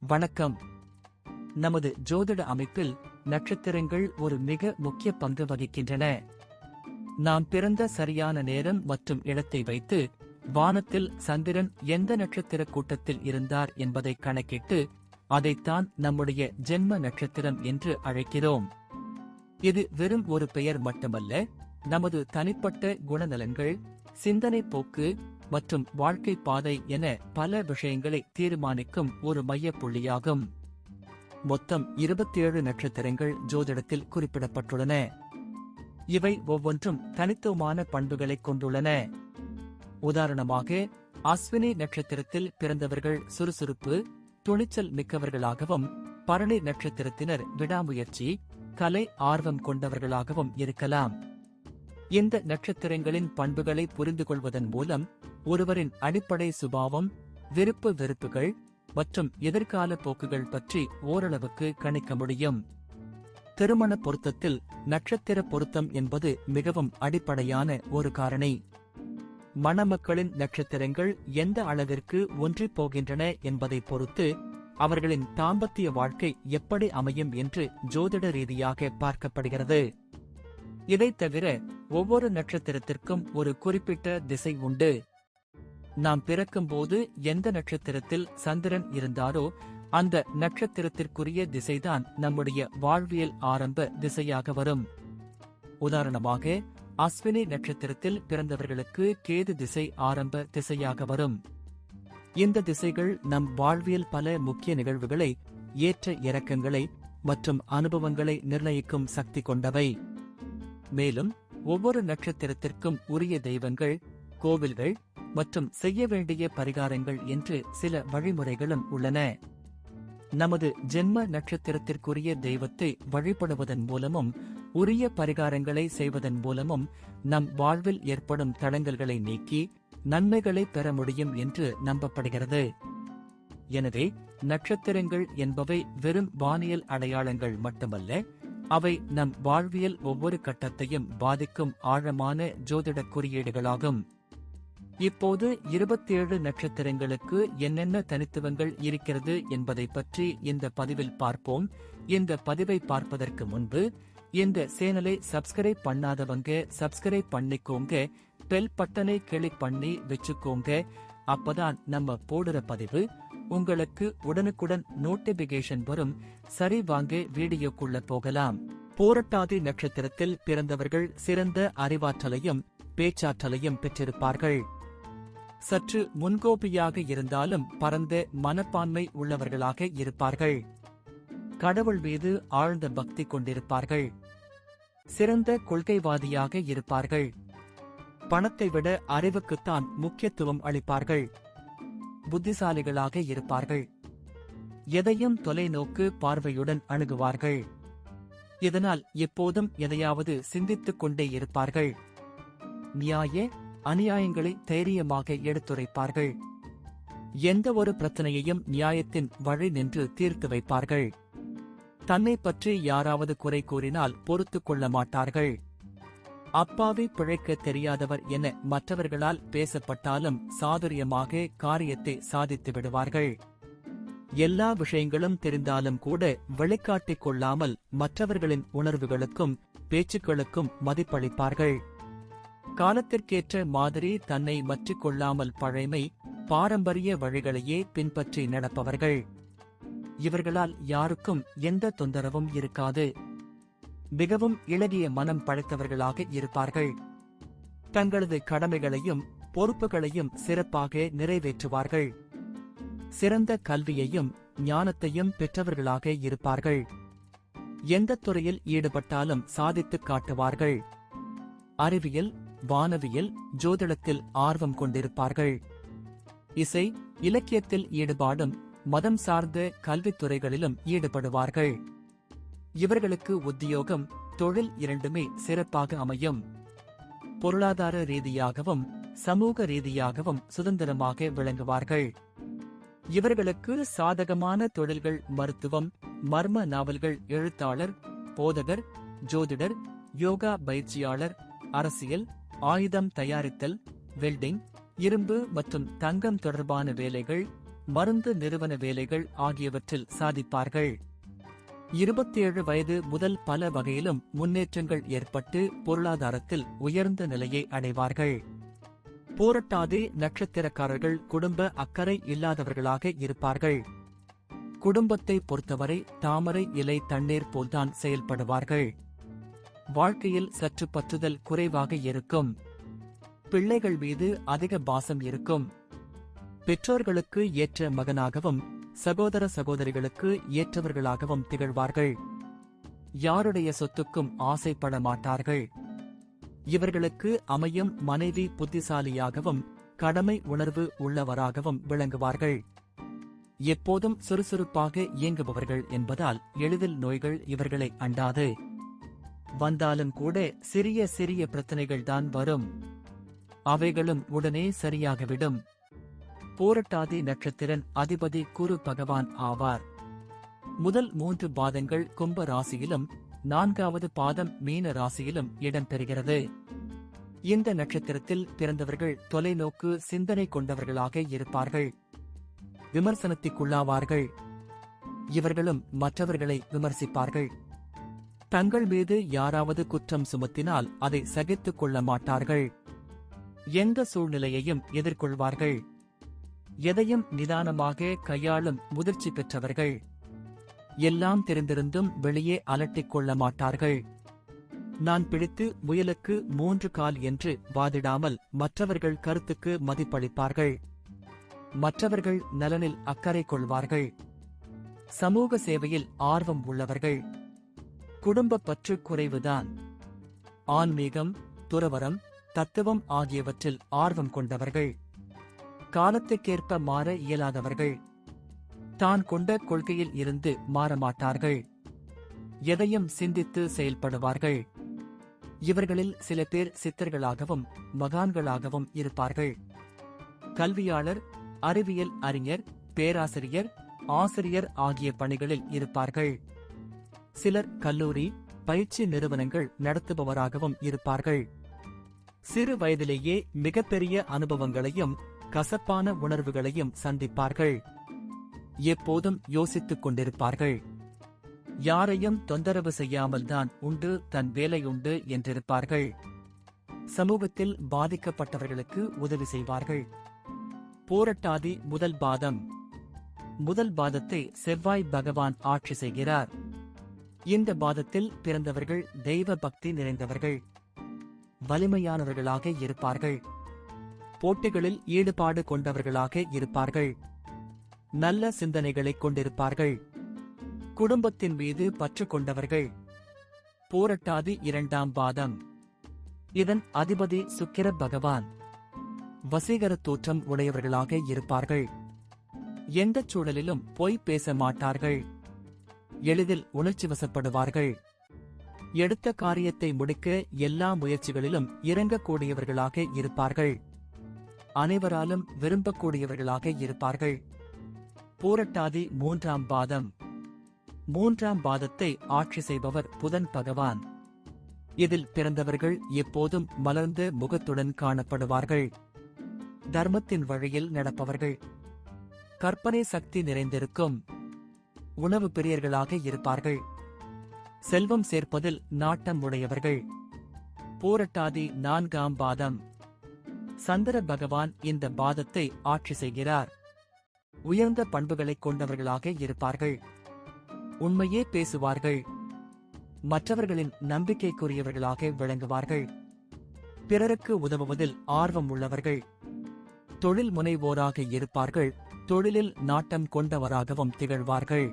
வணக்கம். நமது ஜோதிட அமைப்பில் நட்சத்திரங்கள் ஒரு மிக முக்கிய பங்கு வகிக்கின்றன. நாம் பிறந்த சரியான நேரம் மற்றும் இடத்தை வைத்து வானத்தில் சந்திரன் எந்த நட்சத்திர கூட்டத்தில் இருந்தார் என்பதை கணக்கிட்டு அதைத்தான் நம்முடைய ஜென்ம நட்சத்திரம் என்று அழைக்கிறோம். இது வெறும் ஒரு பெயர் மட்டுமல்ல, நமது தனிப்பட்ட குணநலன்கள், சிந்தனை போக்கு மற்றும் வாழ்க்கை பாதை என பல விஷயங்களை தீர்மானிக்கும் ஒரு மையப்புள்ளியாகும். மொத்தம் 27 நட்சத்திரங்கள் ஜோதிடத்தில் குறிப்பிடப்பட்டுள்ளன. இவை ஒவ்வொன்றும் தனித்துவமான பண்புகளை கொண்டுள்ளன. உதாரணமாக, அஸ்வினி நட்சத்திரத்தில் பிறந்தவர்கள் சுறுசுறுப்பு, துணிச்சல் மிக்கவர்களாகவும், பரணி நட்சத்திரத்தினர் விடாமுயற்சி, கலை ஆர்வம் கொண்டவர்களாகவும் இருக்கலாம். இந்த நட்சத்திரங்களின் பண்புகளை புரிந்து கொள்வதன் மூலம் ஒருவரின் அடிப்படை சுபாவம், விருப்பு வெறுப்புகள் மற்றும் எதிர்கால போக்குகள் பற்றி ஓரளவுக்கு கணிக்க முடியும். திருமண பொருத்தத்தில் நட்சத்திர பொருத்தம் என்பது மிகவும் அடிப்படையான ஒரு காரணி. மணமக்களின் நட்சத்திரங்கள் எந்த அளவிற்கு ஒன்றிப் போகின்றன என்பதை பொறுத்து அவர்களின் தாம்பத்திய வாழ்க்கை எப்படி அமையும் என்று ஜோதிட ரீதியாக பார்க்கப்படுகிறது. இதைத் தவிர ஒவ்வொரு நட்சத்திரத்திற்கும் ஒரு குறிப்பிட்ட திசை உண்டு. நாம் பிறக்கும்போது எந்த நட்சத்திரத்தில் சந்திரன் இருந்தாரோ அந்த நட்சத்திரத்திற்குரிய திசைதான் நம்முடைய வாழ்வியல் ஆரம்ப திசையாக வரும். உதாரணமாக, அஸ்வினி நட்சத்திரத்தில் பிறந்தவர்களுக்கு கேது திசை ஆரம்ப திசையாக வரும். இந்த திசைகள் நம் வாழ்வியல் பல முக்கிய நிகழ்வுகளை, ஏற்ற இறக்கங்களை மற்றும் அனுபவங்களை நிர்ணயிக்கும் சக்தி கொண்டவை. மேலும் ஒவ்வொரு நட்சத்திரத்திற்கும் உரிய தெய்வங்கள், கோவில்கள் மற்றும் செய்ய வேண்டிய பரிகாரங்கள் என்று சில வழிமுறைகளும் உள்ளன. நமது ஜென்ம நட்சத்திரத்திற்குரிய தெய்வத்தை வழிபடுவதன் மூலமும் உரிய பரிகாரங்களை செய்வதன் மூலமும் நம் வாழ்வில் ஏற்படும் தடங்கல்களை நீக்கி நன்மைகளை பெற முடியும் என்று நம்பப்படுகிறது. எனவே நட்சத்திரங்கள் என்பவை வெறும் வானியல் அடையாளங்கள் மட்டுமல்ல, அவை நம் வாழ்வியல் ஒவ்வொரு கட்டத்தையும் பாதிக்கும் ஆழமான ஜோதிட குறியீடுகளாகும். இப்போது 27 நட்சத்திரங்களுக்கு என்னென்ன தனித்துவங்கள் இருக்கிறது என்பதை பற்றி இந்த பதிவில் பார்ப்போம். இந்த பதிவை பார்ப்பதற்கு முன்பு இந்த சேனலை சப்ஸ்கிரைப் பண்ணாதவங்க சப்ஸ்கிரைப் பண்ணிக்கோங்க, பெல் பட்டனை கிளிக் பண்ணி வச்சுக்கோங்க. அப்பதான் நம்ம போடுற பதிவு உங்களுக்கு உடனுக்குடன் நோட்டிபிகேஷன் வரும். சரி, வாங்க வீடியோக்குள்ள போகலாம். பூரட்டாதி நட்சத்திரத்தில் பிறந்தவர்கள் சிறந்த அறிவாற்றலையும் பேச்சாற்றலையும் பெற்றிருப்பார்கள். சற்று முன்கோபியாக இருந்தாலும் பரந்த மனப்பான்மை உள்ளவர்களாக இருப்பார்கள். கடவுள் மீது ஆழ்ந்த பக்தி கொண்டிருப்பார்கள். சிறந்த கொள்கைவாதியாக இருப்பார்கள். பணத்தை விட அறிவுக்குத்தான் முக்கியத்துவம் அளிப்பார்கள். புத்திசாலிகளாக இருப்பார்கள். எதையும் தொலைநோக்கு பார்வையுடன் அணுகுவார்கள். இதனால் எப்போதும் எதையாவது சிந்தித்துக் கொண்டே இருப்பார்கள். நியாய அநியாயங்களை தைரியமாக எடுத்துரைப்பார்கள். எந்த ஒரு பிரச்சனையையும் நியாயத்தின் வழி நின்று தீர்த்து வைப்பார்கள். தன்னை பற்றி யாராவது குறை கூறினால் பொறுத்துக் கொள்ள மாட்டார்கள். அப்பாவி பிழைக்க தெரியாதவர் என மற்றவர்களால் பேசப்பட்டாலும் சாதுரியமாக காரியத்தை சாதித்து விடுவார்கள். எல்லா விஷயங்களும் தெரிந்தாலும் கூட வெளிக்காட்டிக் கொள்ளாமல் மற்றவர்களின் உணர்வுகளுக்கும் பேச்சுக்களுக்கும் மதிப்பளிப்பார்கள். காலத்திற்கேற்ற மாதிரி தன்னை மற்றிக் கொள்ளாமல் பழைமை, பாரம்பரிய வழிகளையே பின்பற்றி நடப்பவர்கள். இவர்களால் யாருக்கும் எந்த தொந்தரவும் இருக்காது. மிகவும் இளகிய மனம் படைத்தவர்களாக இருப்பார்கள். தங்களது கடமைகளையும் பொறுப்புகளையும் சிறப்பாக நிறைவேற்றுவார்கள். சிறந்த கல்வியையும் ஞானத்தையும் பெற்றவர்களாக இருப்பார்கள். எந்த துறையில் ஈடுபட்டாலும் சாதித்துக் காட்டுவார்கள். அறிவியல், வானவியல், ஜோதிடத்தில் ஆர்வம் கொண்டிருப்பார்கள். இசை, இலக்கியத்தில் ஈடுபாடும் மதம் சார்ந்த கல்வித்துறைகளிலும் ஈடுபடுவார்கள். இவர்களுக்கு உத்தியோகம், தொழில் இரண்டுமே சிறப்பாக அமையும். பொருளாதார ரீதியாகவும் சமூக ரீதியாகவும் சுதந்திரமாக விளங்குவார்கள். இவர்களுக்கு சாதகமான தொழில்கள் மருத்துவம், மர்ம நாவல்கள், எழுத்தாளர், போதகர், ஜோதிடர், யோகா பயிற்சியாளர், அரசியல், ஆயுதம் தயாரித்தல், வெல்டிங், இரும்பு மற்றும் தங்கம் தொடர்பான வேலைகள், மருந்து நிறுவன வேலைகள் ஆகியவற்றில் சாதிப்பார்கள். 27 வயது முதல் பல வகையிலும் முன்னேற்றங்கள் ஏற்பட்டு பொருளாதாரத்தில் உயர்ந்த நிலையை அடைவார்கள். பூரட்டாதி நட்சத்திரக்காரர்கள் குடும்ப அக்கறை இல்லாதவர்களாக இருப்பார்கள். குடும்பத்தை பொறுத்தவரை தாமரை இலை தண்ணீர் போல்தான் செயல்படுவார்கள். வாழ்க்கையில் சற்று பற்றுதல் குறைவாக இருக்கும். பிள்ளைகள் மீது அதிக பாசம் இருக்கும். பெற்றோர்களுக்கு ஏற்ற மகனாகவும் சகோதர சகோதரிகளுக்கு ஏற்றவர்களாகவும் திகழ்வார்கள். யாருடைய சொத்துக்கும் ஆசைப்பட மாட்டார்கள். இவர்களுக்கு அமையும் மனைவி புத்திசாலியாகவும் கடமை உணர்வு உள்ளவராகவும் விளங்குவார்கள். எப்போதும் சுறுசுறுப்பாக இயங்குபவர்கள் என்பதால் எளிதில் நோய்கள் இவர்களை அண்டாது. வந்தாலும் கூட சிறிய சிறிய பிரச்சனைகள்தான் வரும். அவைகளும் உடனே சரியாகிவிடும். பூரட்டாதி நட்சத்திரன் அதிபதி குரு பகவான் ஆவார். முதல் 3 பாதங்கள் கும்ப ராசியிலும் 4வது பாதம் மீன ராசியிலும் இடம்பெறுகிறது. இந்த நட்சத்திரத்தில் பிறந்தவர்கள் தொலைநோக்கு சிந்தனை கொண்டவர்களாக இருப்பார்கள். விமர்சனத்திற்குள்ளாவார்கள். இவர்களும் மற்றவர்களை விமர்சிப்பார்கள். தங்கள் மீது யாராவது குற்றம் சுமத்தினால் அதை சகித்துக் கொள்ள மாட்டார்கள். எந்த சூழ்நிலையையும் எதிர்கொள்வார்கள். எதையும் நிதானமாக கையாளும் முதிர்ச்சி பெற்றவர்கள். எல்லாம் தெரிந்திருந்தும் வெளியே அலட்டிக் கொள்ள மாட்டார்கள். நான் பிடித்து முயலுக்கு 3 கால் என்று வாதிடாமல் மற்றவர்கள் கருத்துக்கு மதிப்பளிப்பார்கள். மற்றவர்கள் நலனில் அக்கறை கொள்வார்கள். சமூக சேவையில் ஆர்வம் உள்ளவர்கள். குடும்ப பற்று குறைவுதான். ஆன்மீகம், துறவரம், தத்துவம் ஆகியவற்றில் ஆர்வம் கொண்டவர்கள். காலத்துக்கேற்ப மாற இயலாதவர்கள். தான் கொண்ட கொள்கையில் இருந்து மாறமாட்டார்கள். எதையும் சிந்தித்து செயல்படுவார்கள். இவர்களில் சில பேர் சித்தர்களாகவும் மகான்களாகவும் இருப்பார்கள். கல்வியாளர், அறிவியல் அறிஞர், பேராசிரியர், ஆசிரியர் ஆகிய பணிகளில் இருப்பார்கள். சிலர் கல்லூரி, பயிற்சி நிறுவனங்கள் நடத்துபவராகவும் இருப்பார்கள். சிறு வயதிலேயே மிகப்பெரிய அனுபவங்களையும் கசப்பான உணர்வுகளையும் சந்திப்பார்கள். எப்போதும் யோசித்துக் கொண்டிருப்பார்கள். யாரையும் தொந்தரவு செய்யாமல்தான் உண்டு, தன் வேலையுண்டு என்றிருப்பார்கள். சமூகத்தில் பாதிக்கப்பட்டவர்களுக்கு உதவி செய்வார்கள். பூரட்டாதி முதல் பாதம். முதல் பாதத்தை செவ்வாய் பகவான் ஆட்சி செய்கிறார். இந்த பாதத்தில் பிறந்தவர்கள் தெய்வ பக்தி நிறைந்தவர்கள். வலிமையானவர்களாக இருப்பார்கள். போட்டிகளில் ஈடுபாடு கொண்டவர்களாக இருப்பார்கள். நல்ல சிந்தனைகளை கொண்டிருப்பார்கள். குடும்பத்தின் மீது பற்று கொண்டவர்கள். பூரட்டாதி 2ஆம் பாதம். இதன் அதிபதி சுக்கிர பகவான். வசீகர தோற்றம் உடையவர்களாக இருப்பார்கள். எந்தச் சூழலிலும் பொய் பேச மாட்டார்கள். எளிதில் உணர்ச்சி வசப்படுவார்கள். எடுத்த காரியத்தை முடிக்க எல்லா முயற்சிகளிலும் இறங்கக்கூடியவர்களாக இருப்பார்கள். அனைவராலும் விரும்பக்கூடியவர்களாக இருப்பார்கள். பூரட்டாதி 3ஆம் பாதம். 3ஆம் பாதத்தை ஆட்சி செய்பவர் புதன் பகவான். இதில் பிறந்தவர்கள் எப்போதும் மலர்ந்த முகத்துடன் காணப்படுவார்கள். தர்மத்தின் வழியில் நடப்பவர்கள். கற்பனை சக்தி நிறைந்திருக்கும். உணவு பிரியர்களாக இருப்பார்கள். செல்வம் சேர்ப்பதில் நாட்டம் உடையவர்கள். பூரட்டாதி 4ஆம் பாதம். சந்திர பகவான் இந்த பாதத்தை ஆட்சி செய்கிறார். உயர்ந்த பண்புகளைக் கொண்டவர்களாக இருப்பார்கள். உண்மையே பேசுவார்கள். மற்றவர்களின் நம்பிக்கைக்குரியவர்களாக விளங்குவார்கள். பிறருக்கு உதவுவதில் ஆர்வம் உள்ளவர்கள். தொழில் முனைவோராக இருப்பார்கள். தொழிலில் நாட்டம் கொண்டவராகவும் திகழ்வார்கள்.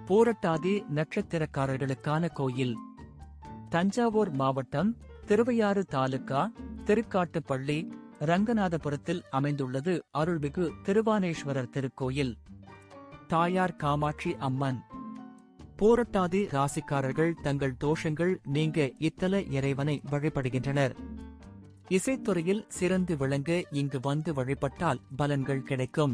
பூரட்டாதி நட்சத்திரக்காரர்களுக்கான கோயில். தஞ்சாவூர் மாவட்டம், திருவையாறு தாலுகா, திருக்காட்டுப்பள்ளி, ரங்கநாதபுரத்தில் அமைந்துள்ளது அருள்மிகு திருவானேஸ்வரர் திருக்கோயில். தாயார் காமாட்சி அம்மன். பூரட்டாதி ராசிக்காரர்கள் தங்கள் தோஷங்கள் நீங்க இத்தல இறைவனை வழிபடுகின்றனர். இசைத்துறையில் சிறந்து விளங்க இங்கு வந்து வழிபட்டால் பலன்கள் கிடைக்கும்.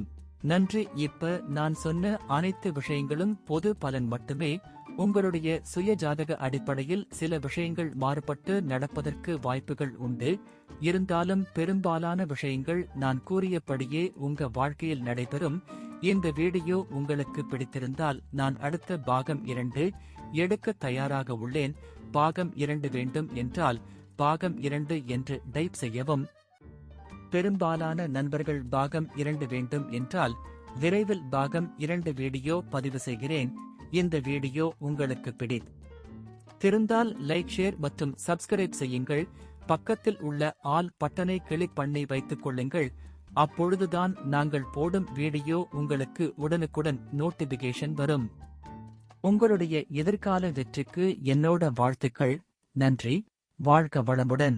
நன்றி. இப்ப நான் சொன்ன அனைத்து விஷயங்களும் பொது பலன் மட்டுமே. உங்களுடைய சுய ஜாதக அடிப்படையில் சில விஷயங்கள் மாறுபட்டு நடப்பதற்கு வாய்ப்புகள் உண்டு. இருந்தாலும் பெரும்பாலான விஷயங்கள் நான் கூறியபடியே உங்க வாழ்க்கையில் நடைபெறும். இந்த வீடியோ உங்களுக்கு பிடித்திருந்தால் நான் அடுத்த பாகம் 2 எடுக்க தயாராக உள்ளேன். பாகம் 2 வேண்டும் என்றால் பாகம் 2 என்று டைப் செய்யவும். பெரும்பாலான நண்பர்கள் பாகம் 2 வேண்டும் என்றால் விரைவில் பாகம் 2 வீடியோ பதிவு செய்கிறேன். இந்த வீடியோ உங்களுக்கு பிடித்திருந்தால் லைக், ஷேர் மற்றும் சப்ஸ்கிரைப் செய்யுங்கள். பக்கத்தில் உள்ள ஆல் பட்டனை கிளிக் பண்ணி வைத்துக் கொள்ளுங்கள். அப்பொழுதுதான் நாங்கள் போடும் வீடியோ உங்களுக்கு உடனுக்குடன் நோட்டிபிகேஷன் வரும். உங்களுடைய எதிர்கால வெற்றிக்கு என்னோட வாழ்த்துக்கள். நன்றி. வாழ்க வளமுடன்.